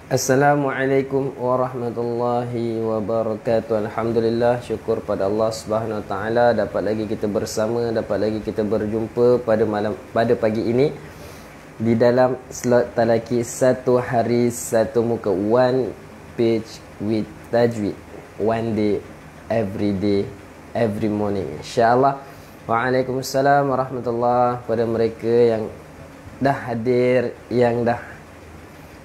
Assalamualaikum warahmatullahi wabarakatuh. Alhamdulillah, syukur pada Allah Subhanahu Wa Taala dapat lagi kita bersama, dapat lagi kita berjumpa pada pagi ini di dalam slot talaki satu hari satu muka, one page with tajwid, one day, every day, every morning, insya-Allah. Waalaikumsalam warahmatullahi pada mereka yang dah hadir, yang dah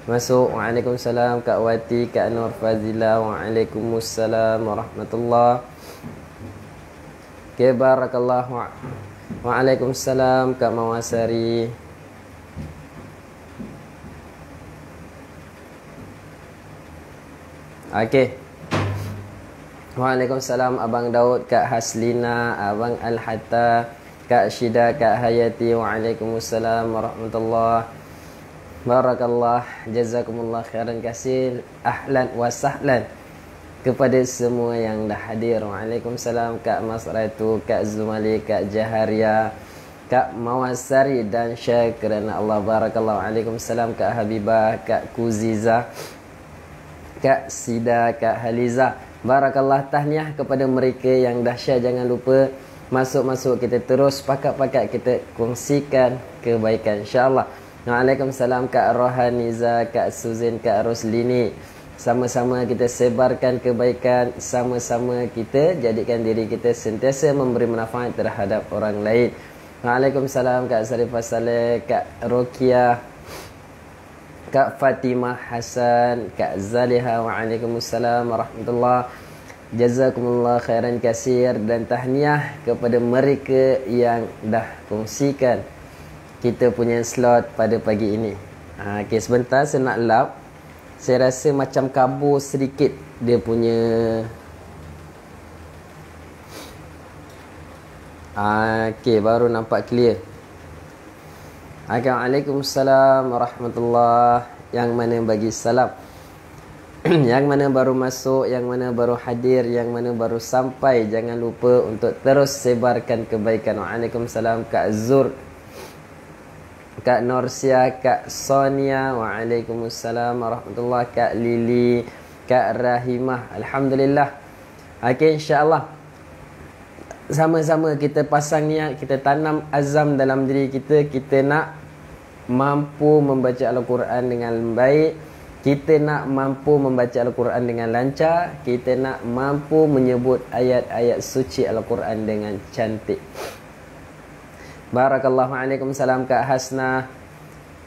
masuk. Waalaikumsalam Kak Wati, Kak Nur Fazila. Waalaikumsalam warahmatullahi. Okay, barakallah. Waalaikumsalam Kak Mawasari. Okay. Waalaikumsalam Abang Daud, Kak Haslina, Abang Al-Hatta, Kak Syida, Kak Hayati. Waalaikumsalam warahmatullahi. Barakallah, jazakumullah khairan kasir. Ahlan wa sahlan kepada semua yang dah hadir. Waalaikumsalam Kak Masratu, Kak Zumali, Kak Jaharia, Kak Mawasari dan syakirana Allah. Barakallah. Waalaikumsalam Kak Habibah, Kak Kuziza, Kak Sida, Kak Haliza. Barakallah. Tahniah kepada mereka yang dah share. Jangan lupa masuk-masuk, kita terus pakat-pakat kita kongsikan kebaikan, insya-Allah. Waalaikumsalam Kak Rohaniza, Kak Suzin, Kak Roslini. Sama-sama kita sebarkan kebaikan, sama-sama kita jadikan diri kita sentiasa memberi manfaat terhadap orang lain. Waalaikumsalam Kak Sarifah Saleh, Kak Rokia, Kak Fatimah Hasan, Kak Zaliha. Waalaikumsalam warahmatullahi. Jazakumullah khairan kasir dan tahniah kepada mereka yang dah kongsikan kita punya slot pada pagi ini. Okay, sebentar saya nak lap. Saya rasa macam kabur sedikit dia punya. Okay, baru nampak clear. Waalaikumsalam warahmatullahi. Yang mana bagi salam, yang mana baru masuk, yang mana baru hadir, yang mana baru sampai, jangan lupa untuk terus sebarkan kebaikan. Waalaikumsalam Kak Zur, Kak Norsia, Kak Sonia. Waalaikumsalam warahmatullahi. Kak Lili, Kak Rahimah. Alhamdulillah. Okey, insya-Allah sama-sama kita pasang niat, kita tanam azam dalam diri kita. Kita nak mampu membaca Al-Quran dengan baik, kita nak mampu membaca Al-Quran dengan lancar, kita nak mampu menyebut ayat-ayat suci Al-Quran dengan cantik. Barakallahu. Waalaikumsalam Kak Hasna,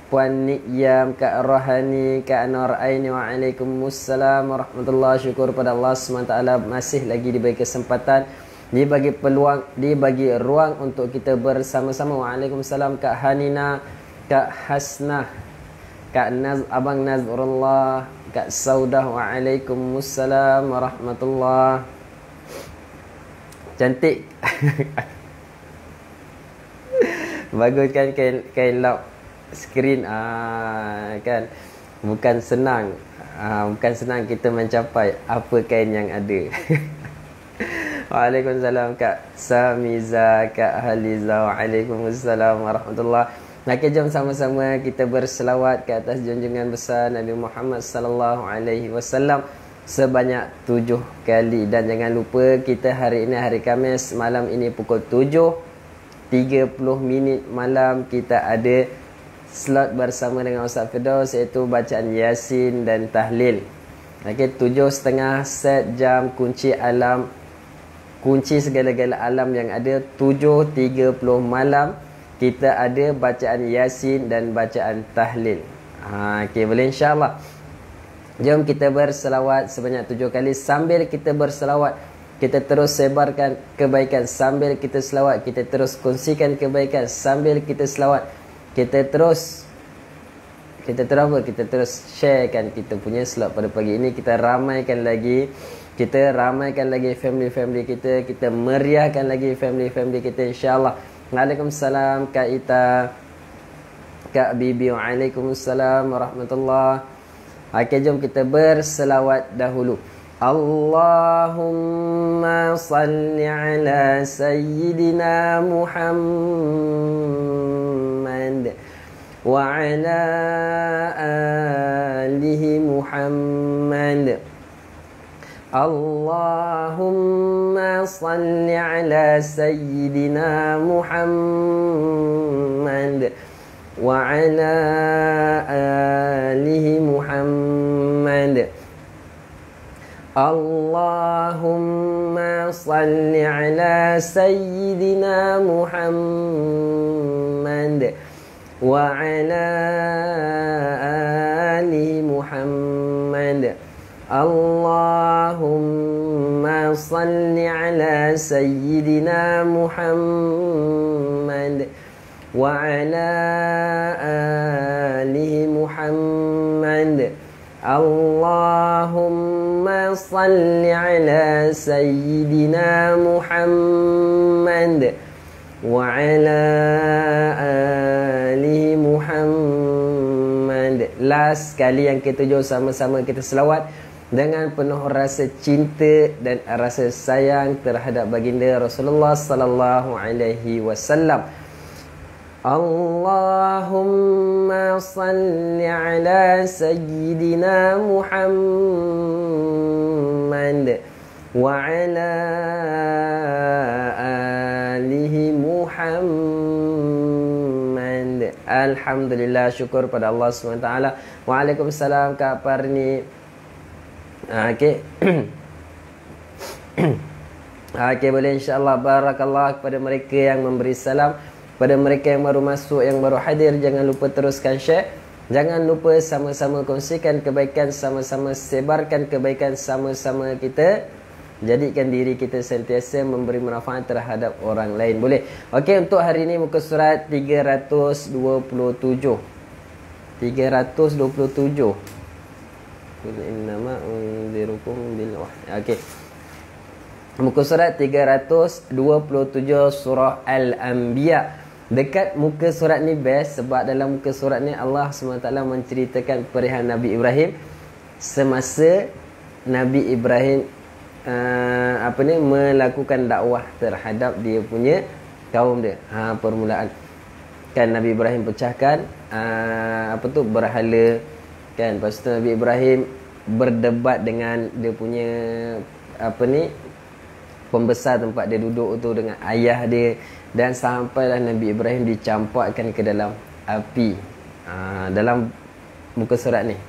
Puan Nikyam, Kak Rohani, Kak Nur Aini. Waalaikumsalam warahmatullahi. Syukur pada Allah SWT masih lagi diberi kesempatan, dibagi peluang, dibagi ruang untuk kita bersama-sama. Waalaikumsalam Kak Hanina, Kak Hasna, Kak Abang Nazrullah, Kak Saudah. Waalaikumsalam warahmatullahi. Cantik. Bagus kan kain lock screen, kan. Bukan senang. Bukan senang kita mencapai apa kain yang ada. Waalaikumsalam Kak Samiza, Kak Haliza. Waalaikumsalam warahmatullahi. Maka jom sama-sama kita berselawat ke atas junjungan besar Nabi Muhammad sallallahu alaihi wasallam sebanyak 7 kali. Dan jangan lupa kita hari ini hari Khamis, malam ini pukul 7.30 malam kita ada slot bersama dengan Ustaz Firdaus, iaitu bacaan Yasin dan tahlil. Okey, 7.30 set jam kunci alam, kunci segala-gala alam yang ada. 7.30 malam kita ada bacaan Yasin dan bacaan tahlil. Okey, boleh, insya-Allah. Jom kita berselawat sebanyak 7 kali. Sambil kita berselawat, kita terus sebarkan kebaikan. Sambil kita selawat, kita terus kongsikan kebaikan. Sambil kita selawat, kita terus sharekan kita punya slot pada pagi ini. Kita ramaikan lagi family-family kita. Kita meriahkan lagi family-family kita, insya-Allah. Waalaikumsalam Kak Ita, Kak Bibi. Waalaikumsalam warahmatullahi. Okey, jom kita berselawat dahulu. Allahumma salli ala Sayyidina Muhammad wa ala alihi Muhammad Allahumma salli ala sayyidina Muhammad wa ala alihi Muhammad. Allahumma salli ala sayyidina Muhammad wa ala alihi Muhammad. Allahumma salli ala sayyidina Muhammad wa ala alihi Muhammad. Allahumma salli ala sayyidina Muhammad wa ala alihi Muhammad. Last kali yang ketujuh, sama-sama kita selawat dengan penuh rasa cinta dan rasa sayang terhadap baginda Rasulullah sallallahu alaihi wasallam. Allahumma salli ala sayyidina Muhammad wa ala alihi Muhammad. Alhamdulillah, syukur pada Allah SWT. Waalaikumsalam Kak Parni. Okey. Okey, boleh insya-Allah. Barakallah kepada mereka yang memberi salam. Pada mereka yang baru masuk, yang baru hadir, jangan lupa teruskan share. Jangan lupa sama-sama kongsikan kebaikan, sama-sama sebarkan kebaikan, sama-sama kita jadikan diri kita sentiasa memberi manfaat terhadap orang lain. Boleh? Okey, untuk hari ini muka surat 327. 327. Innama unzirukum bil wahyi. Okey. Muka surat 327 surah Al-Anbiya. Dekat muka surat ni best sebab dalam muka surat ni Allah SWT menceritakan perihal Nabi Ibrahim semasa Nabi Ibrahim melakukan dakwah terhadap dia punya kaum dia. Permulaan kan Nabi Ibrahim pecahkan berhala kan. Lepas tu Nabi Ibrahim berdebat dengan dia punya pembesar tempat dia duduk tu, dengan ayah dia, dan sampailah Nabi Ibrahim dicampakkan ke dalam api. Dalam muka surat ni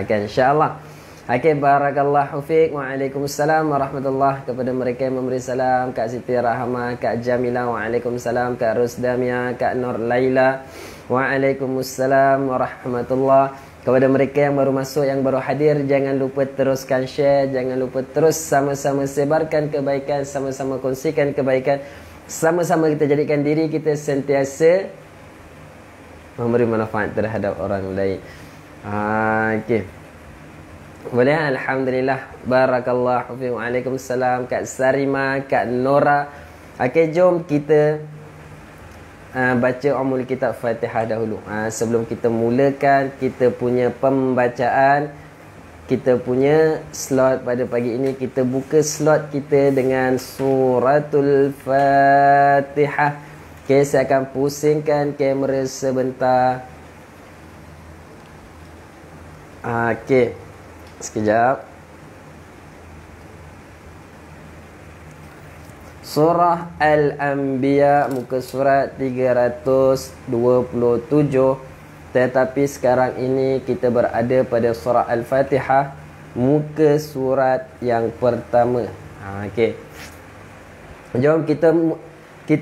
kan, insya-Allah. Okey, barakallahu fiik. Waalaikumsalam warahmatullahi kepada mereka yang memberi salam. Kak Siti Rahmah, Kak Jamila, waalaikumsalam. Kak Rusdamia, Kak Nur Laila, waalaikumsalam warahmatullahi. Kepada mereka yang baru masuk, yang baru hadir, jangan lupa teruskan share, jangan lupa terus sama-sama sebarkan kebaikan, sama-sama kongsikan kebaikan, sama-sama kita jadikan diri kita sentiasa memberi manfaat terhadap orang lain. Okey. Boleh? Alhamdulillah. Barakallahu fiikum. Waalaikumsalam Kak Sarima, Kak Nora. Okey, jom kita baca Ummul Kitab Fatihah dahulu. Sebelum kita mulakan kita punya pembacaan, kita punya slot pada pagi ini, kita buka slot kita dengan suratul Fatihah. Okay, saya akan pusingkan kamera sebentar. Okay, sekejap. Surah Al-Anbiya, muka surat 327. Tetapi sekarang ini kita berada pada surah Al-Fatihah, muka surat yang pertama. Okey. Jom kita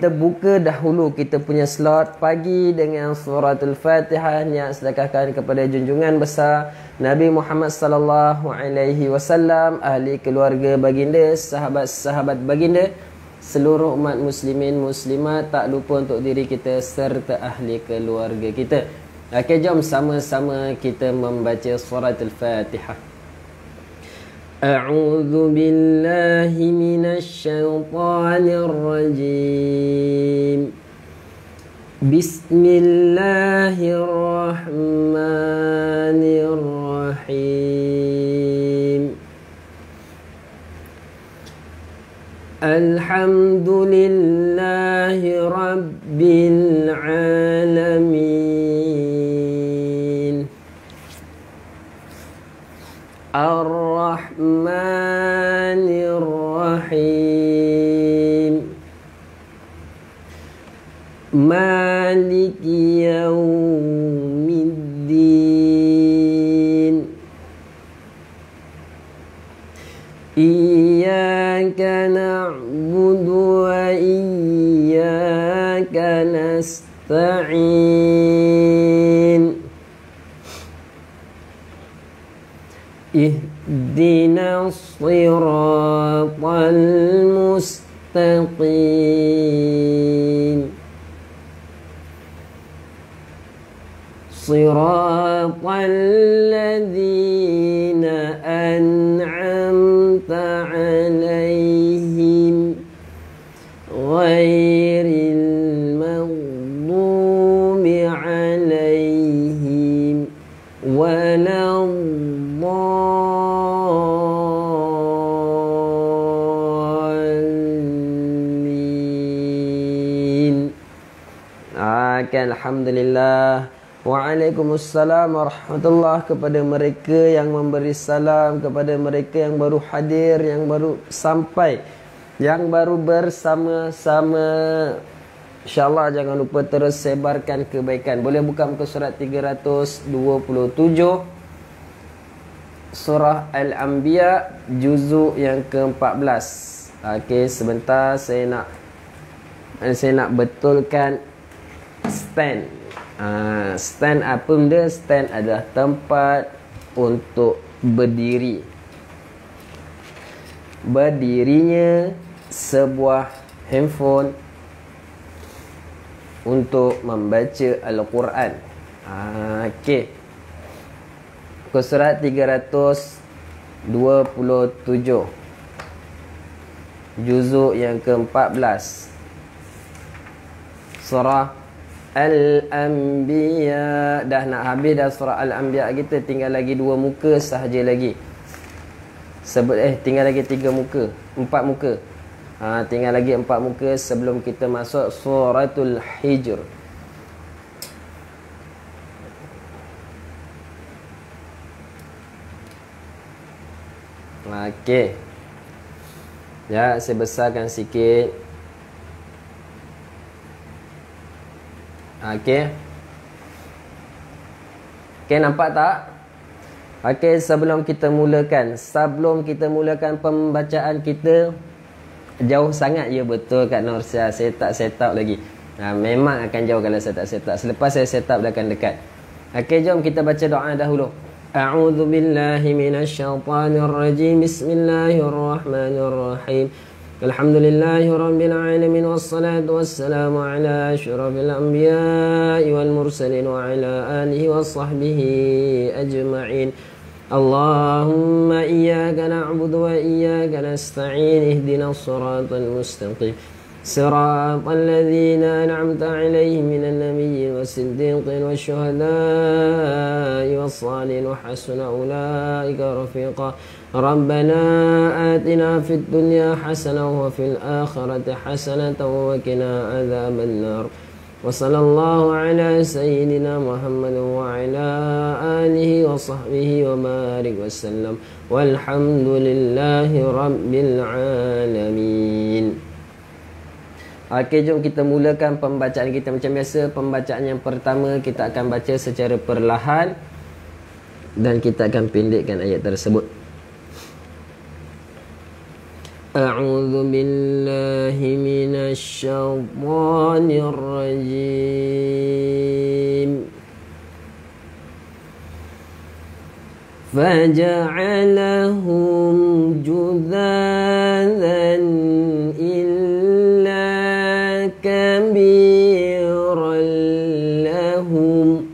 buka dahulu kita punya slot pagi dengan suratul Fatihah, niat sedekahkan kepada junjungan besar Nabi Muhammad sallallahu alaihi wasallam, ahli keluarga baginda, sahabat-sahabat baginda, seluruh umat muslimin muslimat, tak lupa untuk diri kita serta ahli keluarga kita. Okey, jom sama-sama kita membaca suratul Fatihah. A'udzu billahi minasy syaithanir rajim. Bismillahirrahmanirrahim. Alhamdulillahi rabbil alamin. Ar-Rahmanir Rahim. Maliki yaumiddin. Iyyaka na'budu wa iyyaka nasta'in. Ihdinas siratal mustaqim. Siratal ladzina an'amta 'alaihim ghairil maghdubi 'alaihim waladdallin. Alhamdulillah. Waalaikumsalam warahmatullahi kepada mereka yang memberi salam, kepada mereka yang baru hadir, yang baru sampai, yang baru bersama-sama. InsyaAllah jangan lupa terus sebarkan kebaikan. Boleh buka muka surat 327 Surah Al-Anbiya juzuk yang ke-14. Okey, sebentar saya nak betulkan stand. Stand apa benda? Stand adalah tempat untuk berdiri. Berdirinya sebuah handphone untuk membaca Al-Quran. Okey. Muka surat 327 juzuk yang ke-14 Surah Al-Anbiya. Dah nak habis dah surah Al-Anbiya kita. Tinggal lagi 2 muka sahaja lagi. Tinggal lagi 3 muka, 4 muka. Tinggal lagi 4 muka sebelum kita masuk suratul Hijr. Okey. Ya, saya besarkan sikit. Okey. Okey, nampak tak? Okey, sebelum kita mulakan pembacaan kita, jauh sangat ya, betul Kak Nursia. Saya tak set up lagi. Memang akan jauh kalau saya tak set up. Selepas saya set up dia akan dekat. Okey, jom kita baca doa dahulu. A'udzu billahi minasyaitonir rajim. Bismillahirrahmanirrahim. Alhamdulillahi rabbil alamin wassalatu wassalamu ala asyrafil anbiya'i wal mursalin wa ala alihi wa sahbihi ajma'in. Allahumma iyyaka na'budu wa iyyaka nasta'in. Ihdinas siratal mustaqim. Siratal ladzina an'amta 'alaihim minan nabiyyin was-siddiqin wasyuhada'i was-salihin wa hasuna ulaika rafiqa. Rabbana atina fid dunya hasanah wa fil akhirati hasanah wa qina adzabannar. Wa sallallahu ala sayyidina Muhammad wa ala alihi wa sahbihi wa barik wasallam. Walhamdulillahi rabbil alamin. Okey, jom kita mulakan pembacaan kita macam biasa. Pembacaan yang pertama kita akan baca secara perlahan dan kita akan pendekkan ayat tersebut. A'udzu billahi minasy syaithanir rajim. Faja'alahum judhadan illa kabiran lahum.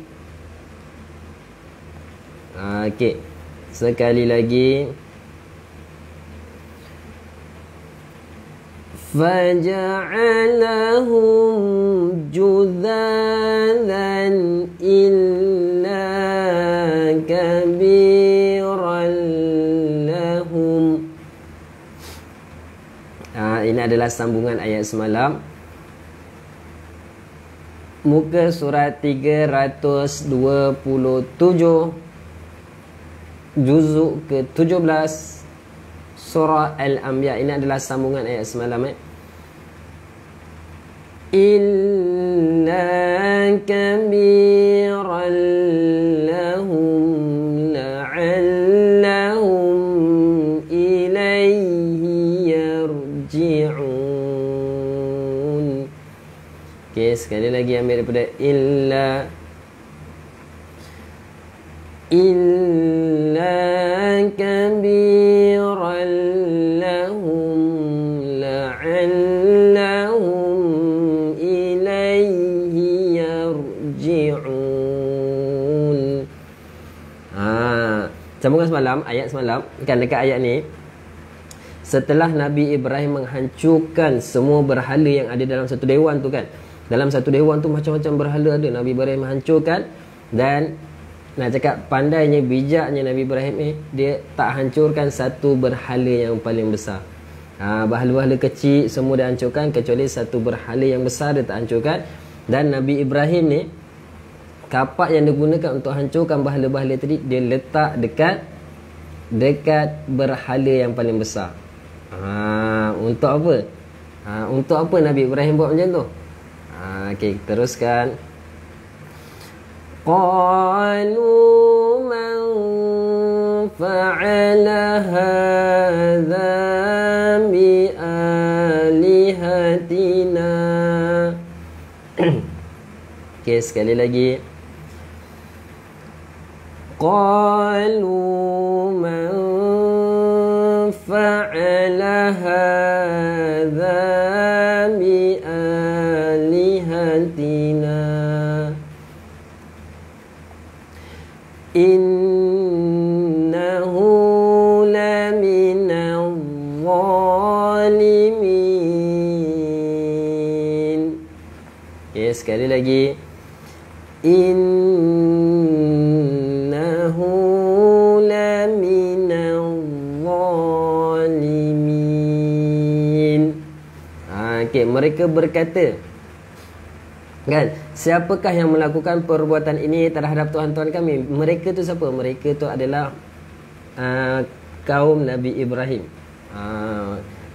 Okey, sekali lagi. Faja'alahum judhadan illa kabiran lahum. Ini adalah sambungan ayat semalam. Muka surat 327 juzuk ke-17 surah Al-Anbiya. Ini adalah sambungan ayat semalam. Illa kabiran lahum la'allahum ilayhi yarji'un. Okey, sekali lagi ambil daripada illa kabiran lahum la'allahum ilayhi yarji'un. Sambungan semalam, ayat semalam kan, dekat ayat ni, setelah Nabi Ibrahim menghancurkan semua berhala yang ada dalam satu dewan tu kan. Dalam satu dewan tu macam-macam berhala ada. Nabi Ibrahim hancurkan. Dan nak cakap pandainya, bijaknya Nabi Ibrahim ni, dia tak hancurkan satu berhala yang paling besar. Berhala-berhala kecil semua dia hancurkan, kecuali satu berhala yang besar dia tak hancurkan. Dan Nabi Ibrahim ni, kapak yang digunakan untuk hancurkan berhala-berhala tadi, dia letak dekat berhala yang paling besar. Untuk apa? Untuk apa Nabi Ibrahim buat macam tu? Okey, teruskan. Qalu man fa'ala hadza bi alihatina. Okey, sekali lagi. Qalu man fa'ala hadza bi alihatina innahu laminadh zalimin. Okay, sekali lagi. Innahu laminadh zalimin. Okay, mereka berkata kan, siapakah yang melakukan perbuatan ini terhadap Tuhan-Tuhan kami? Mereka tu siapa? Mereka tu adalah kaum Nabi Ibrahim.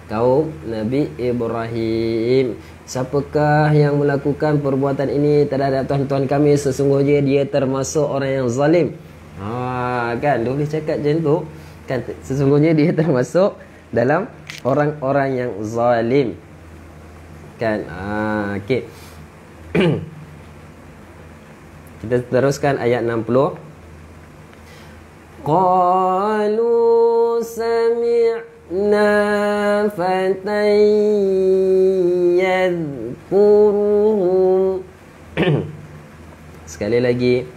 Kaum Nabi Ibrahim. Siapakah yang melakukan perbuatan ini terhadap Tuhan-Tuhan kami? Sesungguhnya dia termasuk orang yang zalim. Kan, dia boleh cakap macam tu kan, sesungguhnya dia termasuk dalam orang-orang yang zalim kan. Okey. Kita teruskan ayat 60. Qalu sami'na fatan yadhkuruhum. Sekali lagi.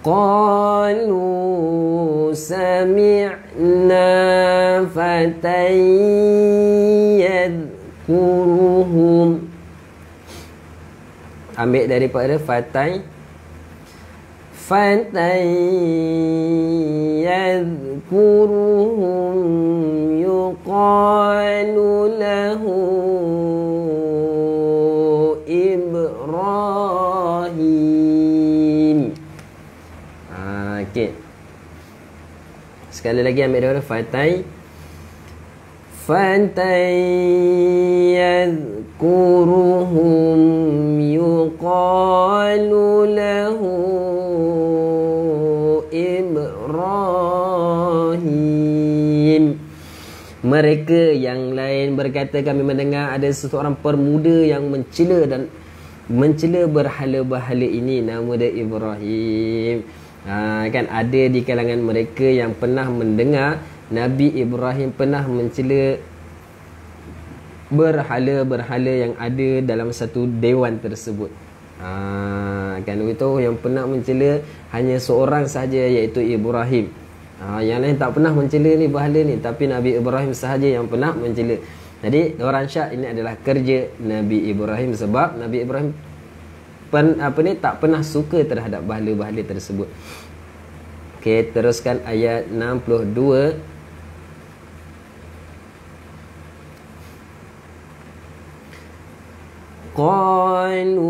Qalu sami'na fatan yadhkuruhum. Ambil daripada fatai. Fatai yadhkuruhum yuqalu lahu Ibrahim. Okey. Sekali lagi ambil daripada fatai. Fatai yadhkuruhum yuqalu lahu Ibrahim. Mereka yang lain berkata, kami mendengar ada seseorang permuda yang mencela berhala-berhala ini, nama dia Ibrahim. Kan ada di kalangan mereka yang pernah mendengar Nabi Ibrahim pernah mencela berhala-berhala yang ada dalam satu dewan tersebut. Kan itu yang pernah mencela hanya seorang sahaja, iaitu Ibrahim. Yang lain tak pernah mencela ni berhala ni, tapi Nabi Ibrahim sahaja yang pernah mencela. Jadi orang syak ini adalah kerja Nabi Ibrahim, sebab Nabi Ibrahim tak pernah suka terhadap berhala-berhala tersebut. Okey, teruskan ayat 62. Qalu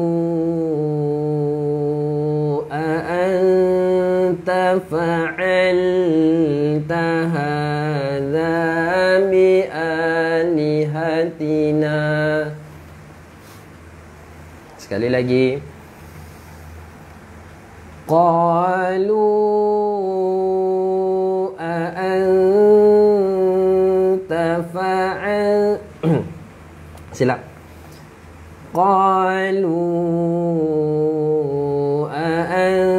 a'anta fa'alta hadza bi alihatina. Sekali lagi. Qalu a'anta fa'al silap. Qalu a'anta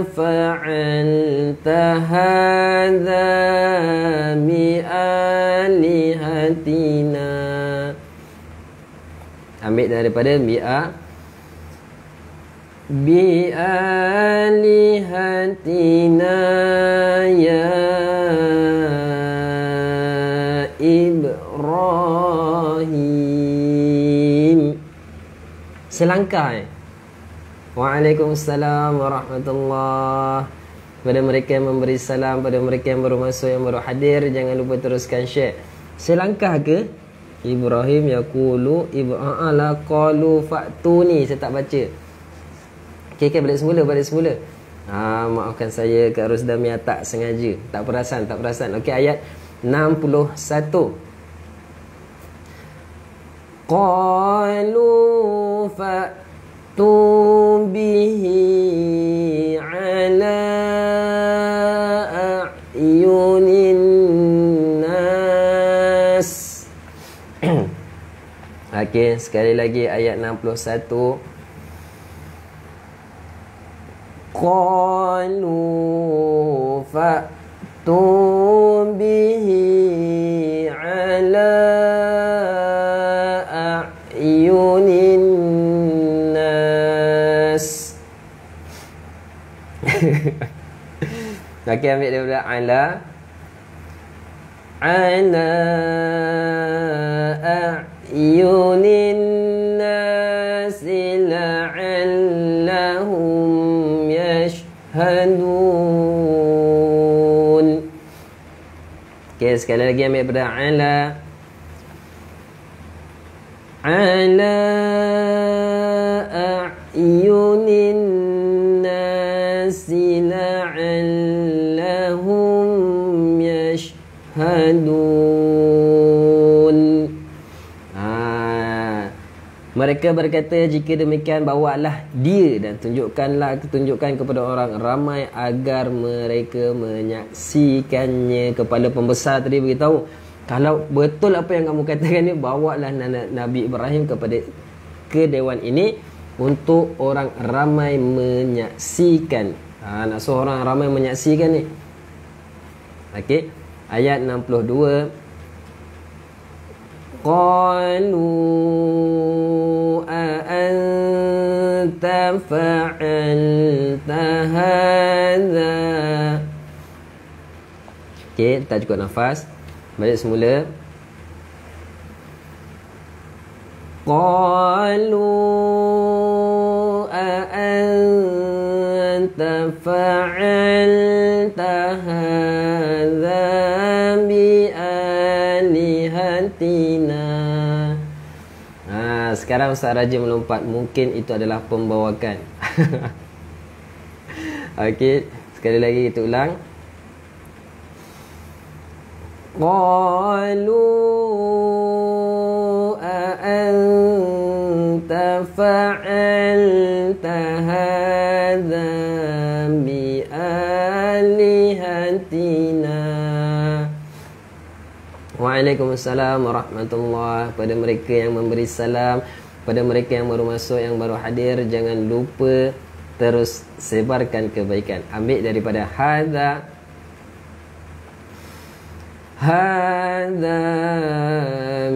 fa'alta hadza bi alihatina. Ambil daripada bi alihatina ya Ibrahim. Selangkah. Waalaikumsalam warahmatullahi. Pada mereka yang memberi salam, pada mereka yang baru masuk, yang baru hadir, jangan lupa teruskan share. Selangkah ke Ibrahim yaqulu la qalu fa'tuni. Saya tak baca. Okay, balik semula. Maafkan saya Kak Rusdamia, tak sengaja, tak perasan. Okey, ayat 61. Qalu fa'tu bihi ala a'yunin nas. Okey, sekali lagi ayat 61. Qalu fa'tu bihi ala a'yunin nas. Okey, ambil daripada ala a'yunin nas la'allahum yashhadun. Okey, sekali lagi ambil daripada ala a'yunin nasi la'allahum yashhadun. Mereka berkata, jika demikian bawalah dia dan tunjukkan kepada orang ramai agar mereka menyaksikannya. Kepala pembesar tadi beritahu, kalau betul apa yang kamu katakan ni, bawalah Nabi Ibrahim ke dewan ini untuk orang ramai menyaksikan. Nak suruh orang ramai menyaksikan ni. Okey, ayat 62. Qalu a'anta fa'alta hadza. Okey, tak cukup nafas. Balik semula. Qalu a'anta fa'alta hadza bi alihatina. Sekarang Ustaz Raja melompat. Mungkin itu adalah pembawakan. Okey, sekali lagi kita ulang. Qalu a'anta fa'alta hadza bi alihatina. Waalaikumsalam warahmatullahi. Pada mereka yang memberi salam, pada mereka yang baru masuk, yang baru hadir, jangan lupa terus sebarkan kebaikan. Ambil daripada hadza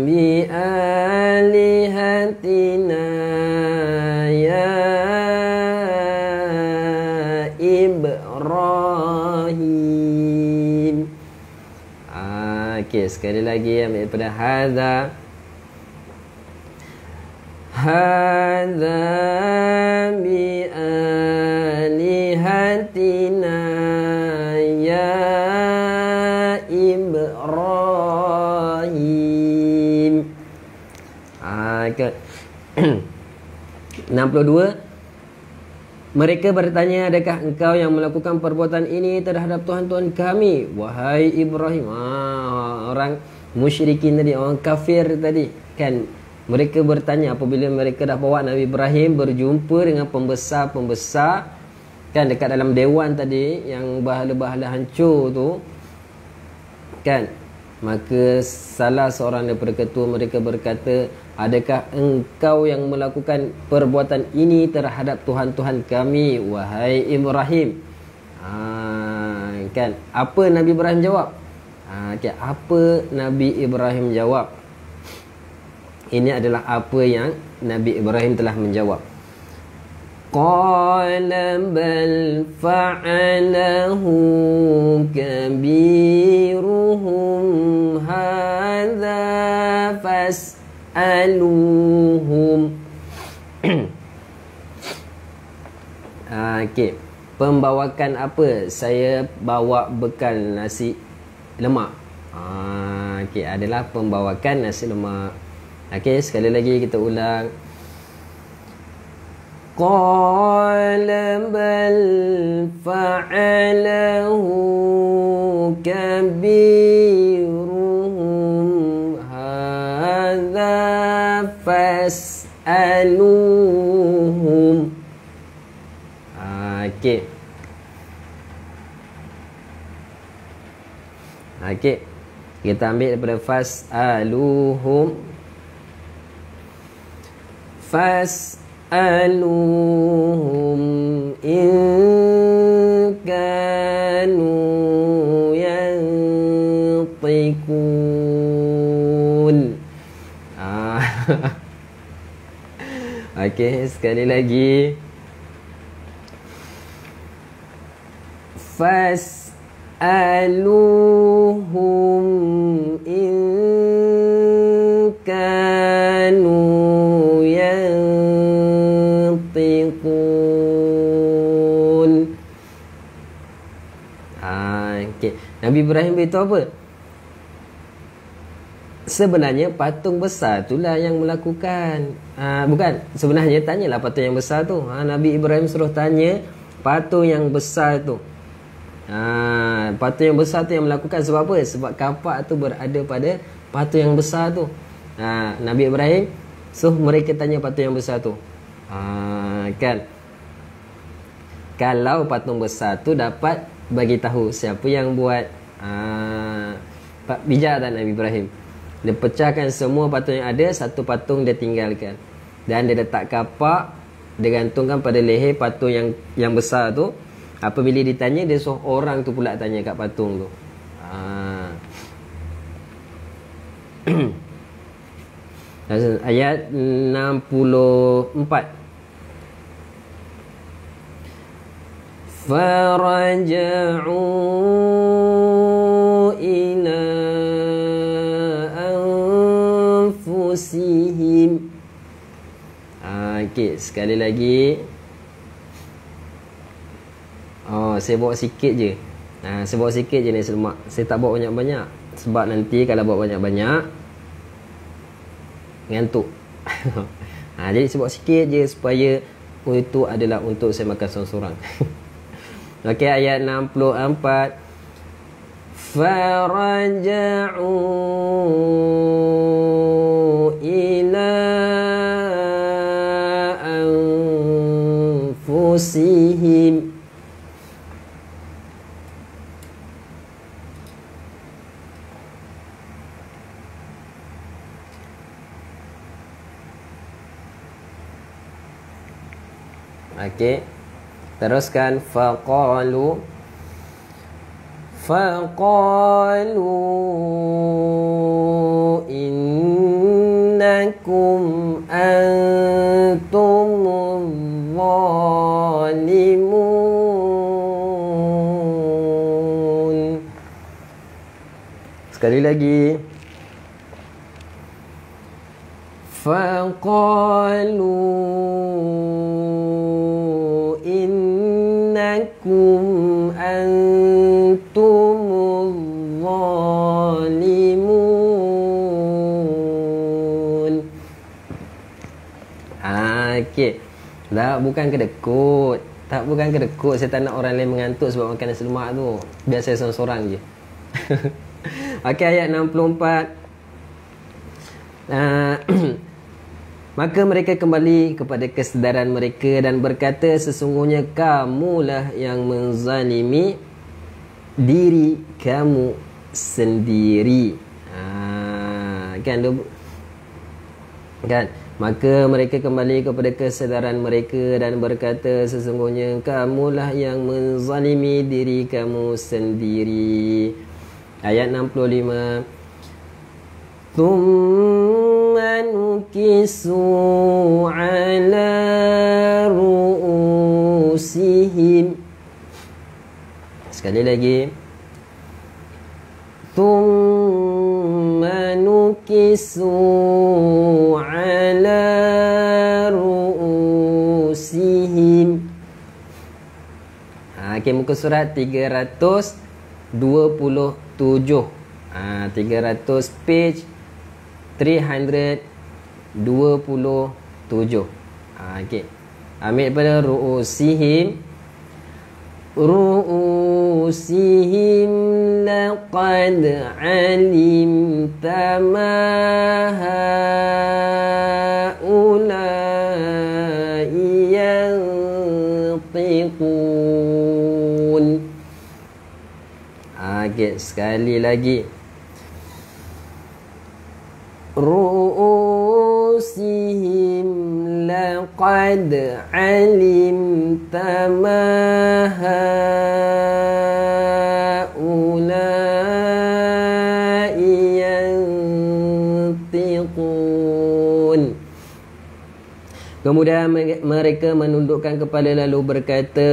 bi alihatina ya Ibrahim. Okey, sekali lagi ambil daripada hadza bi alihatina ya Ibrahim. 62. Mereka bertanya, adakah engkau yang melakukan perbuatan ini terhadap Tuhan-Tuhan kami, wahai Ibrahim? Orang musyrikin tadi, orang kafir tadi kan, mereka bertanya apabila mereka dah bawa Nabi Ibrahim berjumpa dengan pembesar-pembesar kan dekat dalam dewan tadi yang bahala-bahala hancur tu kan. Maka salah seorang daripada ketua mereka berkata, adakah engkau yang melakukan perbuatan ini terhadap Tuhan-Tuhan kami, wahai Ibrahim? Kan, apa Nabi Ibrahim jawab? Okay, apa Nabi Ibrahim jawab? Ini adalah apa yang Nabi Ibrahim telah menjawab. Qala bal fa'alahu kabiruhum hadza fas'aluhum. Okey, pembawakan apa? Saya bawa bekal nasi lemak. Okey, adalah pembawakan nasi lemak. Okey, sekali lagi kita ulang. Qala bal fa'alahu kabiruhum hadza fas'aluhum. Okey. Okey. Kita ambil daripada fas'aluhum. Fas'aluhum in kanu yantiqun. Okey, sekali lagi. Fas'aluhum in kanu yantiqun. Okay. Nabi Ibrahim beritahu apa? Sebenarnya patung besar itulah yang melakukan. Bukan, sebenarnya tanyalah patung yang besar tu. Nabi Ibrahim suruh tanya patung yang besar tu. Patung yang besar tu yang melakukan sebab apa? Sebab kapak tu berada pada patung yang besar tu. Nabi Ibrahim suruh mereka tanya patung yang besar tu. Kan, kalau patung besar tu dapat bagi tahu siapa yang buat, bijak tak Nabi Ibrahim? Dia pecahkan semua patung yang ada, satu patung dia tinggalkan, dan dia letak kapak, dia gantungkan pada leher patung yang besar tu. Apabila ditanya, dia suruh orang tu pula tanya kat patung tu. Ayat 64. Faraja'u ila anfusihim. Okey, sekali lagi. Saya bawa sikit je. Saya bawa sikit je ni selemak. Saya tak bawa banyak-banyak. Sebab nanti kalau bawa banyak-banyak ngantuk. Jadi saya bawa sikit je supaya itu adalah untuk saya makan seorang-seorang. Okey, ayat 64. Faraja'u ila anfusihim. Okey, teruskan. Faqalu innakum antumuz zalimun. Sekali lagi. Faqalu innakum antumuz zalimun. Okey. Dah, bukan kedekut, Tak, bukan kedekut. Saya tak nak orang lain mengantuk sebab makan nasi lemak tu. Biar saya seorang-seorang je. Okey, ayat 64. Maka mereka kembali kepada kesedaran mereka dan berkata, sesungguhnya kamulah yang menzalimi diri kamu sendiri. Kan? Maka mereka kembali kepada kesedaran mereka dan berkata, sesungguhnya kamulah yang menzalimi diri kamu sendiri. Ayat 65. Thumma nukisu ala ru'usihim. Sekali lagi. Thumma nukisu ala ru'usihim. Okey, muka surat 327. 300 page 327. Okey. Ambil pada ru'usihim. Ru'usihim laqad alimta ma haulai yantiqun. Okey, sekali lagi. Ru'usihim laqad alimta ma haulai yantiqun. Kemudian mereka menundukkan kepala lalu berkata,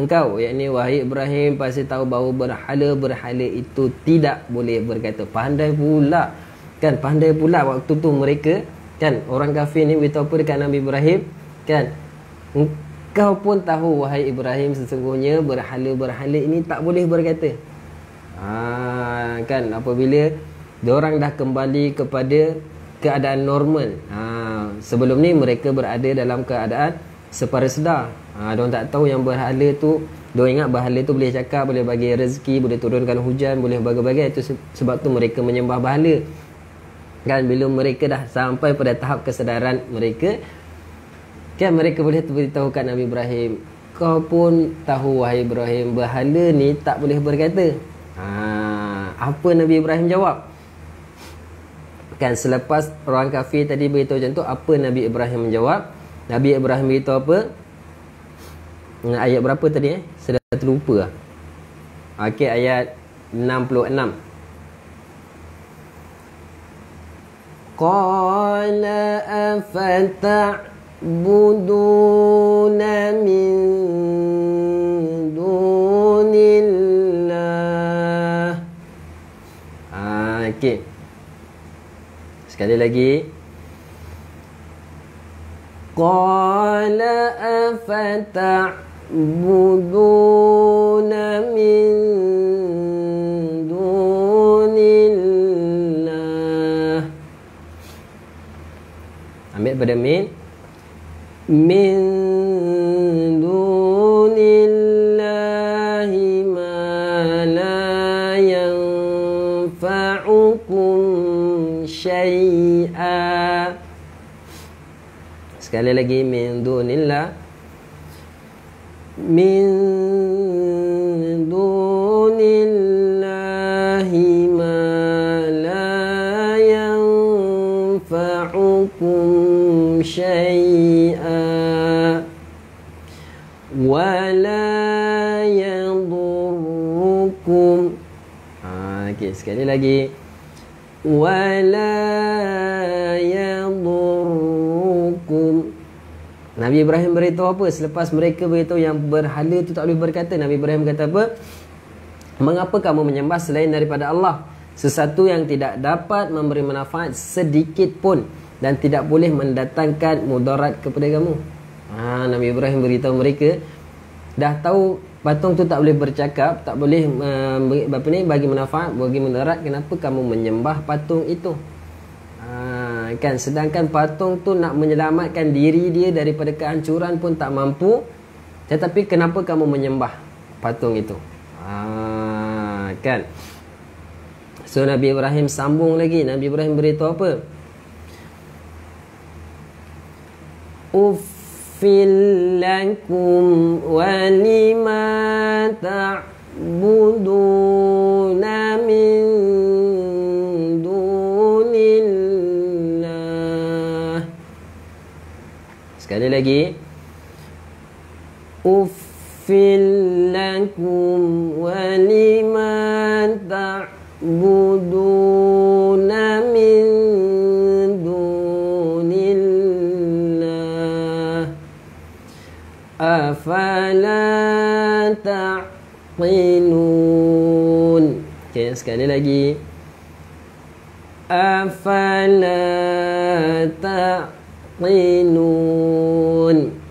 engkau, yakni wahai Ibrahim, pasti tahu bahawa berhala-berhala itu tidak boleh berkata. Pandai pula, kan? Pandai pula waktu tu mereka, kan? Orang kafir ni beritahu apa dekat Nabi Ibrahim, kan? Engkau pun tahu wahai Ibrahim, sesungguhnya berhala-berhala ini tak boleh berkata. Kan? Apabila diorang dah kembali kepada keadaan normal. Sebelum ni mereka berada dalam keadaan separa sedar. Diorang tak tahu yang berhala tu, diorang ingat berhala tu boleh cakap, boleh bagi rezeki, boleh turunkan hujan, boleh bagai-bagai. Itu sebab tu mereka menyembah berhala. Kan, bila mereka dah sampai pada tahap kesedaran mereka, kan, mereka boleh beritahu kat Nabi Ibrahim, kau pun tahu wahai Ibrahim, berhala ni tak boleh berkata. Apa Nabi Ibrahim jawab? Kan, selepas orang kafir tadi beritahu macam tu, apa Nabi Ibrahim menjawab? Nabi Ibrahim beritahu apa? Ayat berapa tadi? Saya dah terlupa. Okey, ayat 66. Qala afata'buduna min dunillah. Okey. Sekali lagi. Qala afata'buduna min dunillah. Ambil pada min dunillahi ma la yanfa'ukum syai'a. Sekali lagi, min dunillah, min dunillahi ma la yanfa'ukum syai'a wa la yadurrukum. Okey, sekali lagi. Wala yadurrukum. Nabi Ibrahim beritahu apa? Selepas mereka beritahu yang berhala itu tak boleh berkata, Nabi Ibrahim kata apa? Mengapa kamu menyembah selain daripada Allah, sesuatu yang tidak dapat memberi manfaat sedikit pun dan tidak boleh mendatangkan mudarat kepada kamu? Nabi Ibrahim beritahu mereka, dah tahu patung tu tak boleh bercakap, tak boleh bagi manfaat, bagi mudarat, kenapa kamu menyembah patung itu? Kan, sedangkan patung tu nak menyelamatkan diri dia daripada kehancuran pun tak mampu, Tetapi kenapa kamu menyembah patung itu? Kan. So Nabi Ibrahim sambung lagi. Nabi Ibrahim beritahu apa? Uffil lakum wa lima ta'buduna min dunillah. Sekali lagi. Uffil lakum wa lima ta'buduna min dunillah afala ta'qilun. Okay, sekali lagi. Afala ta'qilun.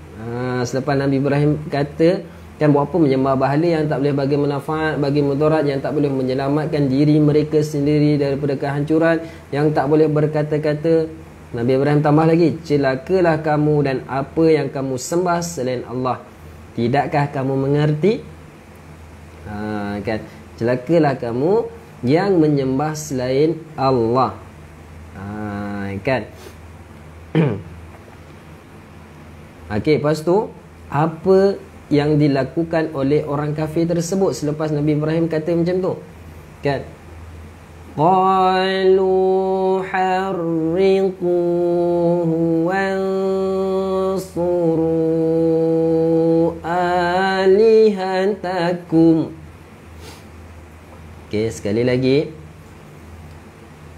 Selepas Nabi Ibrahim kata, kan buat apa menyembah berhala yang tak boleh bagi manfaat, bagi mudarat, yang tak boleh menyelamatkan diri mereka sendiri daripada kehancuran, yang tak boleh berkata-kata. Nabi Ibrahim tambah lagi, celakalah kamu dan apa yang kamu sembah selain Allah. Tidakkah kamu mengerti? Kan, celakalah kamu yang menyembah selain Allah. Kan. Okey, lepas tu apa yang dilakukan oleh orang kafir tersebut selepas Nabi Ibrahim kata macam tu? Kan? Qalu harriquhu wansuru alihatakum. Okey, sekali lagi.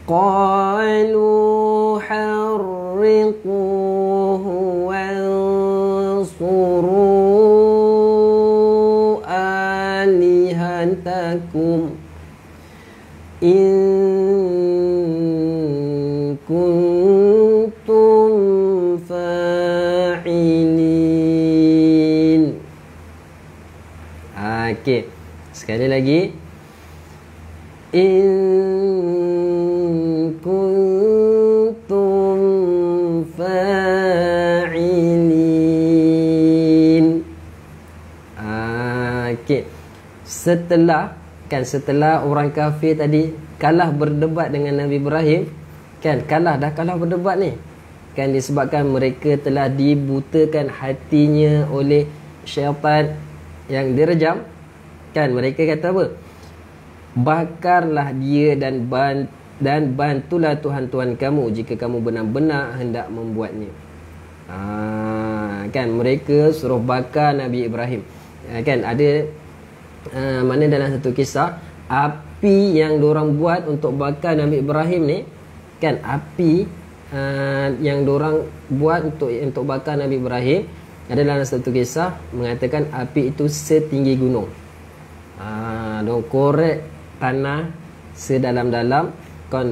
Qalu harriquhu wansuru alihatakum in kuntum fa'ilin. Okey, sekali lagi. In kuntum fa'ilin. Okey. Setelah orang kafir tadi kalah berdebat dengan Nabi Ibrahim, kan, dah kalah berdebat ni, kan, disebabkan mereka telah dibutakan hatinya oleh syaitan yang direjam. Kan, mereka kata apa? Bakarlah dia dan bantulah Tuhan-Tuhan kamu jika kamu benar-benar hendak membuatnya. Kan, mereka suruh bakar Nabi Ibrahim. Kan, ada mana dalam satu kisah, api yang diorang buat untuk bakar Nabi Ibrahim ni, kan, api yang diorang buat untuk bakar Nabi Ibrahim, ada dalam satu kisah mengatakan api itu setinggi gunung. Diorang korek tanah sedalam-dalam, kan,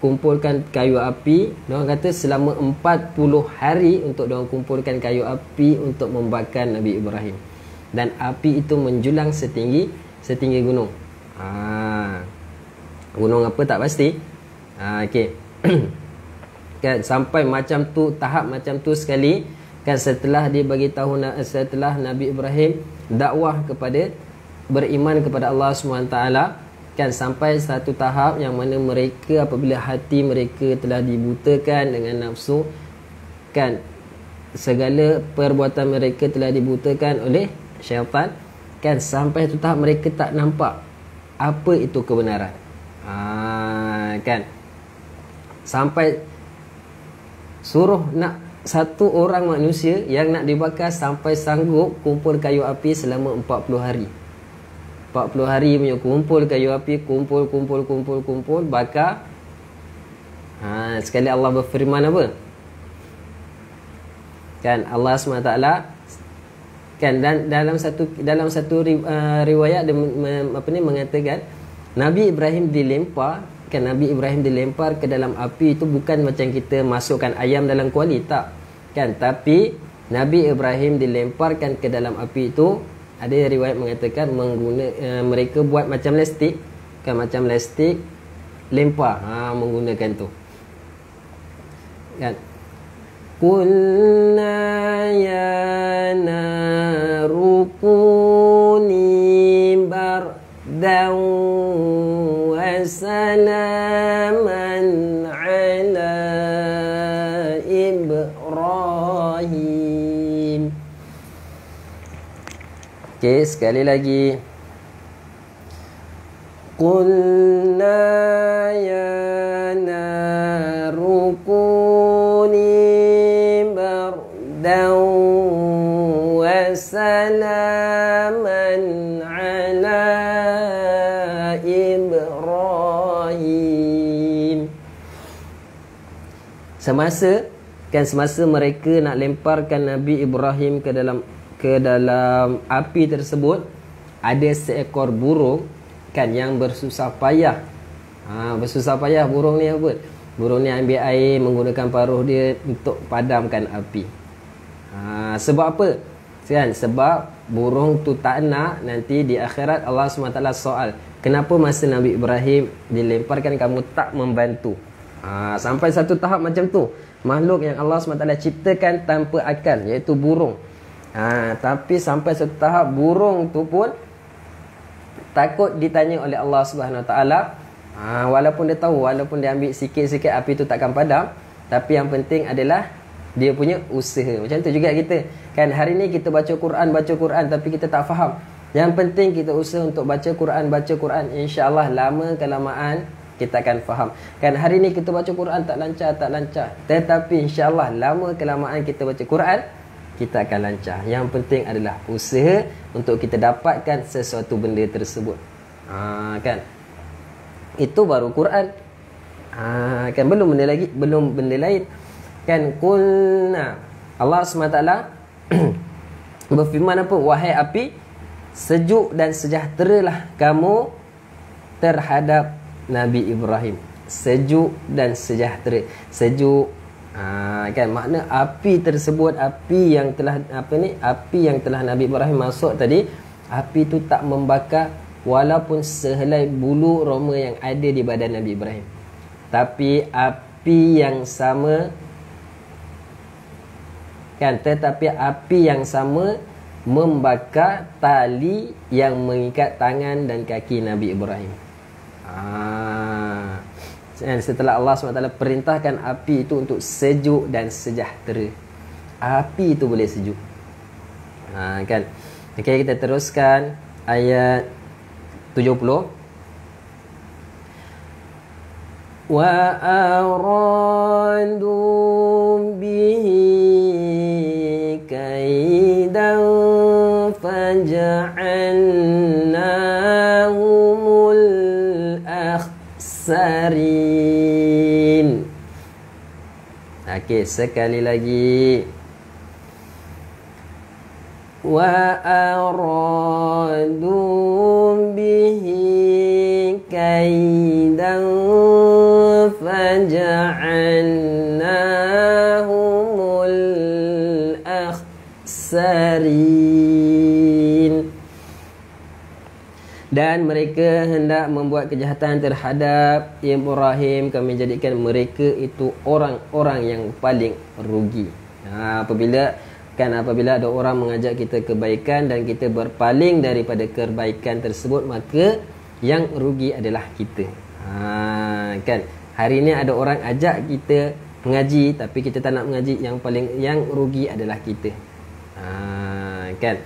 kumpulkan kayu api. Diorang kata selama 40 hari untuk diorang kumpulkan kayu api untuk membakar Nabi Ibrahim. Dan api itu menjulang setinggi gunung. Gunung apa tak pasti. Okey. Kan, sampai macam tu, tahap macam tu sekali, kan, setelah dia bagi tahu, setelah Nabi Ibrahim dakwah kepada beriman kepada Allah SWT, kan, sampai satu tahap yang mana mereka, apabila hati mereka telah dibutakan dengan nafsu, kan, segala perbuatan mereka telah dibutakan oleh syaitan, kan, sampai satu tahap mereka tak nampak apa itu kebenaran. Kan, sampai suruh nak satu orang manusia yang nak dibakar sampai sanggup kumpul kayu api selama 40 hari. 40 hari punya kumpul kayu api, kumpul, bakar. Sekali Allah berfirman apa? Kan, Allah SWT, kan, dan dalam satu riwayat dia mengatakan Nabi Ibrahim dilempar, kan, Nabi Ibrahim dilempar ke dalam api itu bukan macam kita masukkan ayam dalam kuali, tak, kan, tapi Nabi Ibrahim dilemparkan ke dalam api itu, ada riwayat mengatakan mereka buat macam lastik, kan, macam lastik lempar, menggunakan tu, kan. Qulna ya naru kuni bardan wa salaman ala Ibrahim. Okey, sekali lagi. Qulna ya naru kuni bardan wa salaman ala Ibrahim. Semasa mereka nak lemparkan Nabi Ibrahim ke dalam api tersebut, ada seekor burung kan yang bersusah payah. Bersusah payah burung ni apa? Burung ni ambil air menggunakan paruh dia untuk padamkan api. Sebab apa? Kan? Sebab burung tu tak nak nanti di akhirat Allah SWT soal, kenapa masa Nabi Ibrahim dilemparkan kamu tak membantu? Sampai satu tahap macam tu. Makhluk yang Allah SWT ciptakan tanpa akal, iaitu burung. Tapi sampai satu tahap burung tu pun takut ditanya oleh Allah SWT. Walaupun dia tahu, walaupun dia ambil sikit-sikit api tu takkan padam, tapi yang penting adalah dia punya usaha. Macam tu juga kita kan, hari ni kita baca Quran tapi kita tak faham. Yang penting kita usaha untuk baca Quran, insya-Allah lama kelamaan kita akan faham. Kan hari ni kita baca Quran tak lancar, tetapi insya-Allah lama kelamaan kita baca Quran, kita akan lancar. Yang penting adalah usaha untuk kita dapatkan sesuatu benda tersebut. Kan? Itu baru Quran. Kan belum benda lain. Kan qulna, Allah SWT berfirman apa? Wahai api, sejuk dan sejahteralah kamu terhadap Nabi Ibrahim. Sejuk dan sejahtera. Sejuk kan makna api tersebut, api yang telah Nabi Ibrahim masuk tadi, api tu tak membakar walaupun sehelai bulu roma yang ada di badan Nabi Ibrahim. Tapi api yang sama kan, tetapi api yang sama membakar tali yang mengikat tangan dan kaki Nabi Ibrahim. Setelah Allah SWT perintahkan api itu untuk sejuk dan sejahtera, api itu boleh sejuk. Kan? Okay, kita teruskan ayat 70. Wa aradu bihi kaidan faja'alnahumul akhsarin. Okey, sekali lagi. Wa aradu bihi kaidan faja'alnahumul akhsarin. Dan mereka hendak membuat kejahatan terhadap Ibrahim, kami jadikan mereka itu orang-orang yang paling rugi. Apabila ada orang mengajak kita kebaikan dan kita berpaling daripada kebaikan tersebut, maka yang rugi adalah kita. Kan hari ini ada orang ajak kita mengaji tapi kita tak nak mengaji, yang rugi adalah kita. Kan,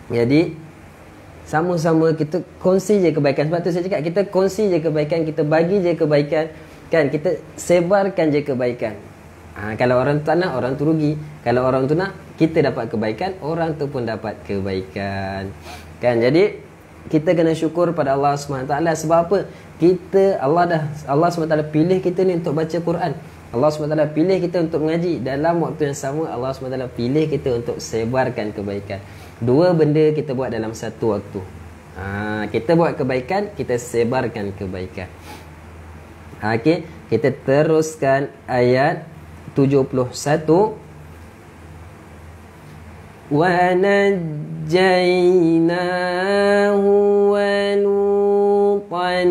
jadi sama-sama kita kongsi je kebaikan. Sebab tu saya cakap, kita kongsi je kebaikan, kita bagi je kebaikan, kan, kita sebarkan je kebaikan. Kalau orang tak nak, orang tu rugi. Kalau orang tu nak, kita dapat kebaikan, orang tu pun dapat kebaikan. Kan, jadi kita kena syukur pada Allah SWT. Sebab apa? Allah SWT pilih kita ni untuk baca Quran. Allah SWT pilih kita untuk mengaji. Dalam waktu yang sama, Allah SWT pilih kita untuk sebarkan kebaikan. Dua benda kita buat dalam satu waktu. Kita buat kebaikan, kita sebarkan kebaikan. Okey, kita teruskan ayat 71. Wa najjaynahu wa lutan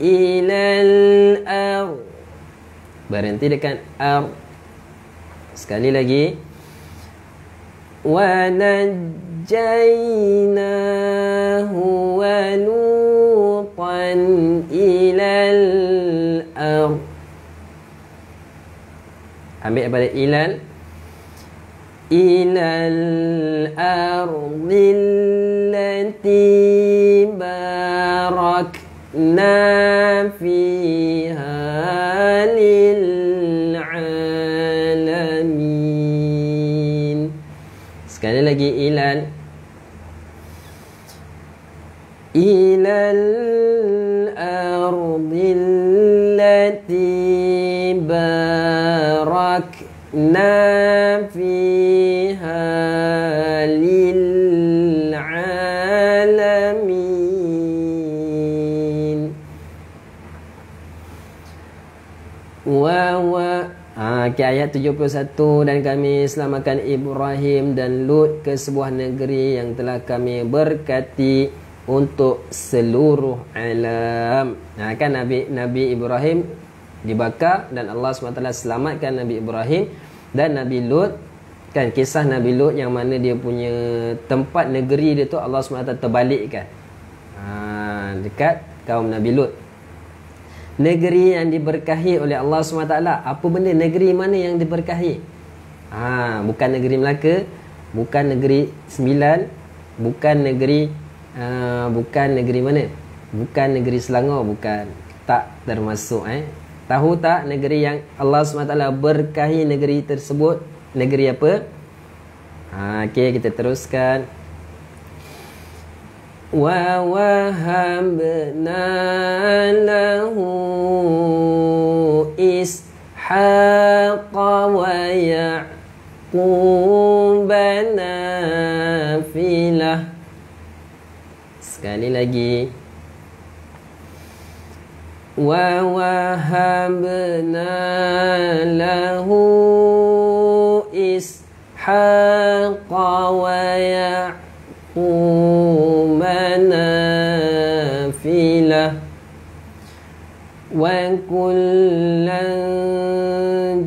ilal ardh. Berhenti dekat ardh. sekali lagi. Wa najjaynahu wa lutan ilal ardh. Ambil daripada ilal ardhil lati barakna fiha lil alamin. Sekali lagi ilal ardhil lati barakna fiha lil alamin. Okay, ayat 71, dan kami selamatkan Ibrahim dan Lut ke sebuah negeri yang telah kami berkati untuk seluruh alam. Kan Nabi Ibrahim dibakar dan Allah SWT selamatkan Nabi Ibrahim dan Nabi Lut. Kan kisah Nabi Lut yang mana dia punya tempat negeri dia tu Allah SWT terbalikkan dekat kaum Nabi Lut. Negeri yang diberkahi oleh Allah SWT. Apa benda negeri mana yang diberkahi? Bukan negeri Melaka, bukan negeri Sembilan, bukan negeri mana? Bukan negeri Selangor, bukan. Tak termasuk. Tahu tak negeri yang Allah SWT berkahi negeri tersebut? Negeri apa? Okey, kita teruskan. Wa wahabna lahu ishaqa wa ya'qub nafilah. Sekali lagi. Wa wahabna lahu ishaqa wa ya'qub nafilah. Wa kullan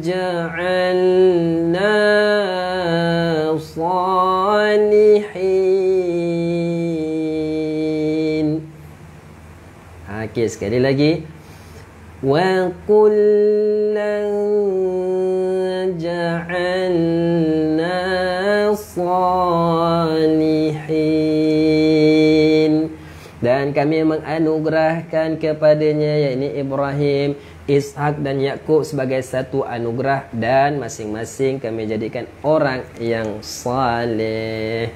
ja'alna salihin. Okey, sekali lagi. Wa kullan ja'alna salihin. Dan kami menganugerahkan kepadanya, yakni Ibrahim, Ishak dan Yakub sebagai satu anugerah, dan masing-masing kami jadikan orang yang saleh.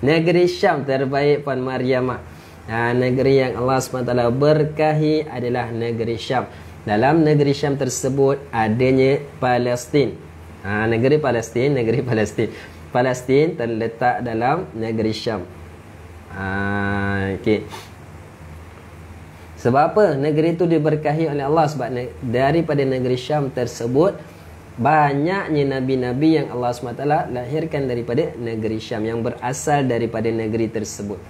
Negeri Syam terbaik Puan Maryamah. Negeri yang Allah SWT berkahi adalah negeri Syam. Dalam negeri Syam tersebut adanya Palestin. Negeri Palestin. Palestin terletak dalam negeri Syam. Okay. Sebab apa negeri itu diberkahi oleh Allah? Sebab daripada negeri Syam tersebut banyaknya nabi-nabi yang Allah SWT lahirkan daripada negeri Syam, yang berasal daripada negeri tersebut.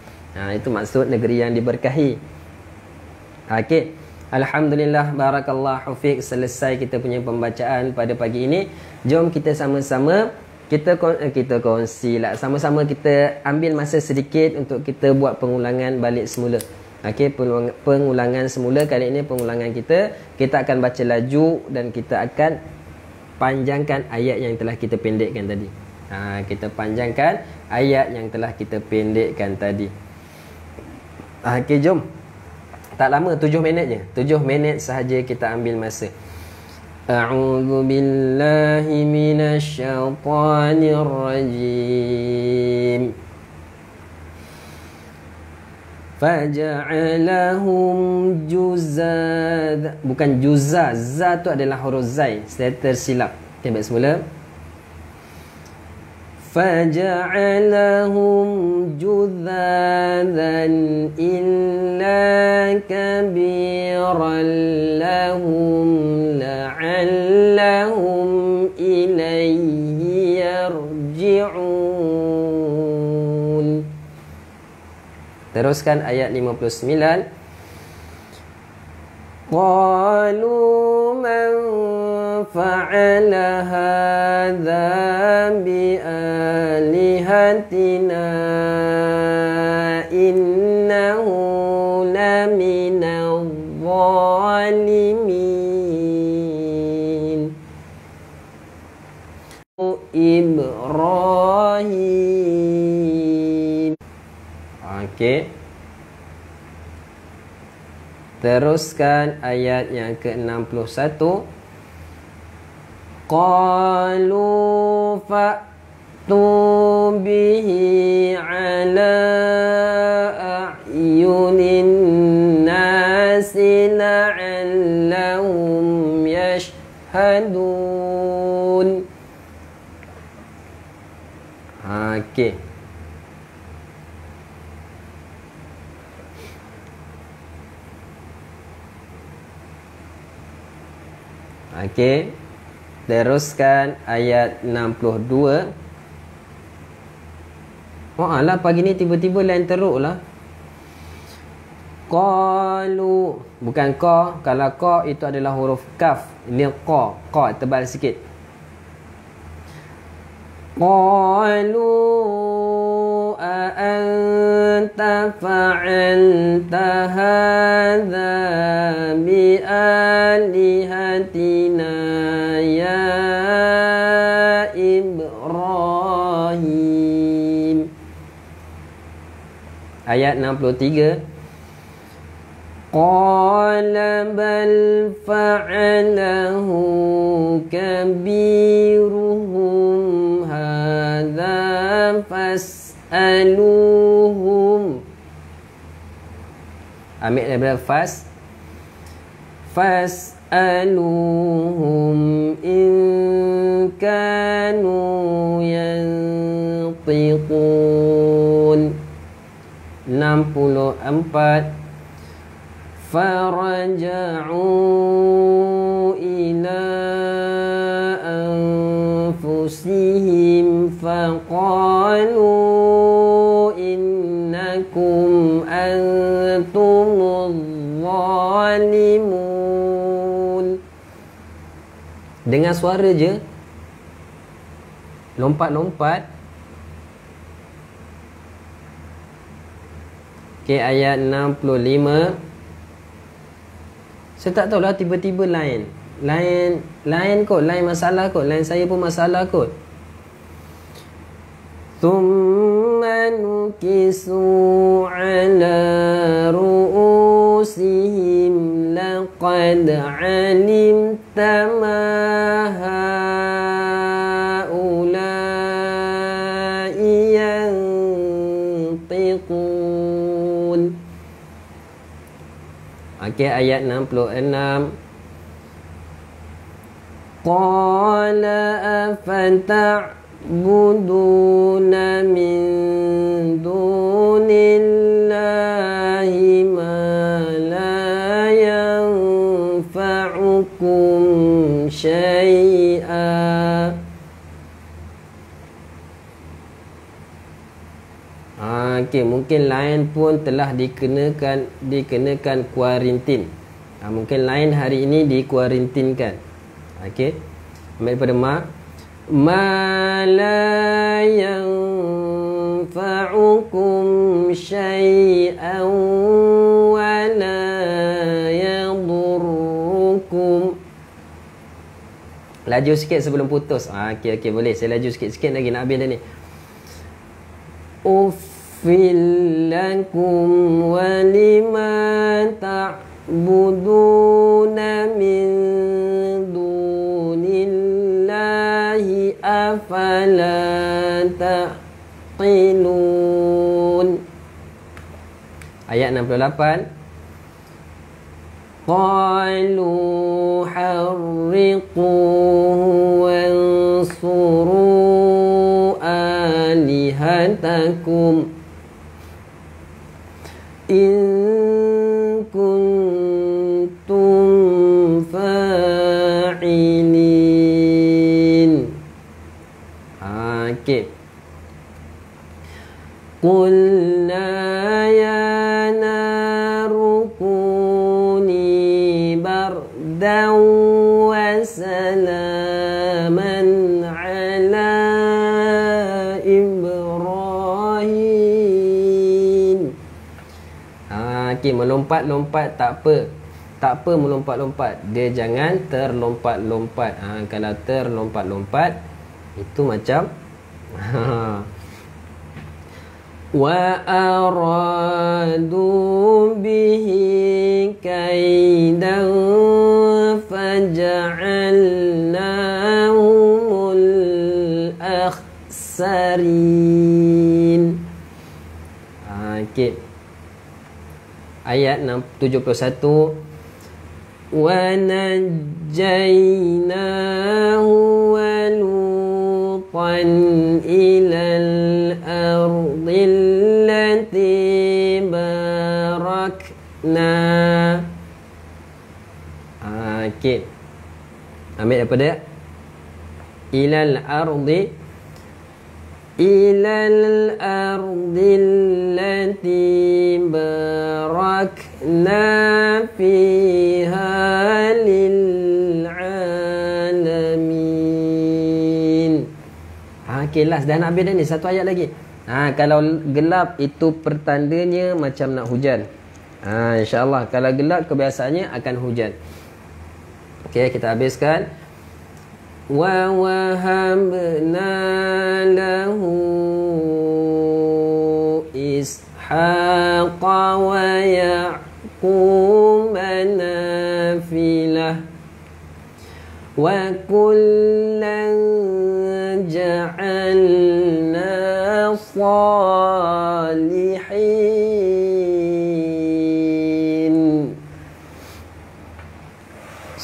Itu maksud negeri yang diberkahi. Okay. Alhamdulillah, barakallahu fiik. Selesai kita punya pembacaan pada pagi ini. Jom kita sama-sama kita kongsi lah. Sama-sama kita ambil masa sedikit untuk kita buat pengulangan balik semula. Okey, pengulangan semula kali ini, pengulangan kita akan baca laju dan kita akan panjangkan ayat yang telah kita pendekkan tadi. Kita panjangkan ayat yang telah kita pendekkan tadi. Okey, jom. Tak lama, 7 minit je. 7 minit sahaja kita ambil masa. A'udzu billahi minasy syaithanir rajim. Faja'alahum juzad. Bukan juzaz. Za tu adalah huruf zai. Saya tersilap. Okay, baik semula. فَجَعَلَهُمْ جُذَاذًا إِلَّا كَبِيرًا لَهُمْ لَعَلَّهُمْ إِلَيْهِ يَرْجِعُونَ. Teruskan ayat 59. قَالُوا مَنْ فعل هذا بآلهتنا إنه لمن الظالمين Ibrahim. Okey. Teruskan ayat yang ke-61. Qalu fa'tu bihi ala a'yunin nasi la'allahum yashhadun. Okey. Okey. Teruskan ayat 62. Oh alah, pagi ni tiba-tiba lain teruk lah. Qalu, bukan qa. Kalau qa itu adalah huruf kaf. Ini qa. Qa tebal sikit. Qalu a'anta fa'alta hadha bi'alihatina ya Ibrahim. Ayat 63. Qala bal fa'alahu kabiruhum hadha fas'aluhum. Ambil daripada fas'aluhum in kanu yantiqun. 64. Faraja'u ila anfusihim faqalu innakum antumuz zalimun. Dengan suara je, lompat-lompat. Okey, ayat 65. Saya tak tahulah, tiba-tiba lain kot, lain masalah kot, lain saya pun masalah kot. Thumma nukisu ala ru'usihim laqad alimta ma haula'i yantiqun. Okey, ayat 66. Qala afata'buduna min dunillahi ma la yanfa'ukum syai'a. Okey, mungkin lain pun telah dikenakan kuarantin. Mungkin lain hari ini dikuarantinkan. Okey. Ambil daripada ma la yanfa'ukum syai'an wa la yadurrukum. Laju sikit sebelum putus. Okey, boleh. Saya laju sikit-sikit lagi nak habis dah ni. Uffil lakum wa lima ta'buduna min dunillahi afala taqilun. Ayat 68. Qalu harriquhu wansuru alihatakum in kuntum fa'ilin. Okey. Qulna ya naru kuni bardan wa salam Okey, melompat-lompat tak apa. Tak apa melompat-lompat. Dia jangan terlompat-lompat. Kalau terlompat-lompat itu macam wa aradu bihi kaidan faja'alnahumul akhsarin. Okey. Ayat 71 wa najjaynahu wa lutan ilal ardil lati barakna. Okey. Ambil daripada ilal ardi lati barakna fiha lil alamin. Okey, last dah nak habis dah ni, satu ayat lagi. Kalau gelap itu pertandanya macam nak hujan. InsyaAllah kalau gelap kebiasaannya akan hujan. Okey, kita habiskan. Wa wahabna lahu ishaqa wa ya'qub nafilah wa kullan ja'alna salihin.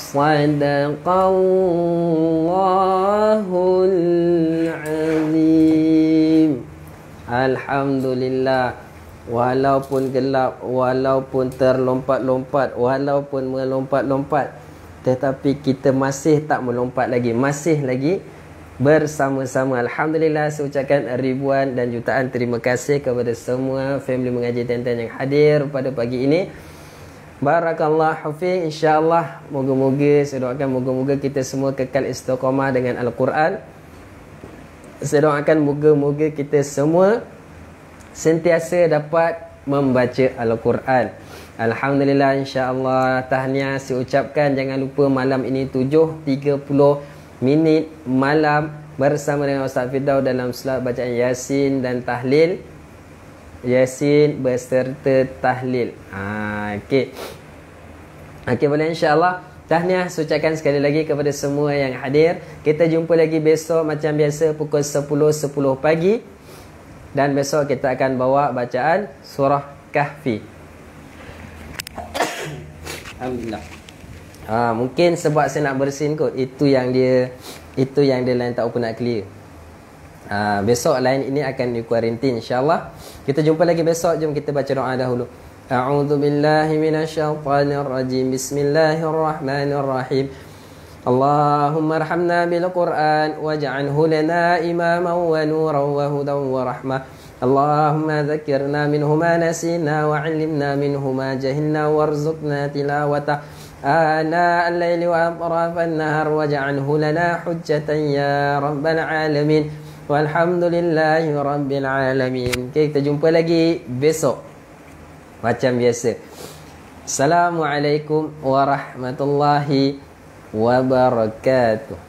Sadaqallahul azim. Alhamdulillah. Walaupun gelap, walaupun terlompat-lompat, walaupun melompat-lompat, tetapi kita masih tak melompat lagi, masih lagi bersama-sama. Alhamdulillah, saya ucapkan ribuan dan jutaan terima kasih kepada semua family mengaji Tenten yang hadir pada pagi ini. Barakallahu fiik. InsyaAllah moga-moga, saya doakan moga-moga kita semua kekal istiqamah dengan Al-Quran. Saya doakan moga-moga kita semua sentiasa dapat membaca Al-Quran. Alhamdulillah, insyaAllah. Tahniah saya ucapkan. Jangan lupa malam ini 7.30 minit malam bersama dengan Ustaz Firdaus dalam solat bacaan Yasin dan tahlil. Yasin beserta tahlil. Okey. Okey, boleh insya-Allah. Tahniah saya ucapkan sekali lagi kepada semua yang hadir. Kita jumpa lagi besok macam biasa pukul 10.10 pagi. Dan besok kita akan bawa bacaan surah Kahfi. Alhamdulillah. Mungkin sebab saya nak bersin kot. Itu yang dia lain tak apa nak clear. Besok lain ini akan di kuarantin insya-Allah. Kita jumpa lagi besok. Jom kita baca doa dahulu. A'udzu billahi minasyaitonir rajim. Bismillahirrahmanirrahim. Allahumma arhamna bil Qur'an waj'alhu lana imaman wa nuran wa hudan wa rahmah. Allahumma dhakkirna minhu ma nasina wa 'allimna minhu ma jahilna warzuqna tilawata ana al-laili wa atrafan nahar waj'alhu lana hujjatan ya rabbal alamin. Walhamdulillahi rabbil alamin. Okay, kita jumpa lagi besok macam biasa. Assalamualaikum warahmatullahi wabarakatuh.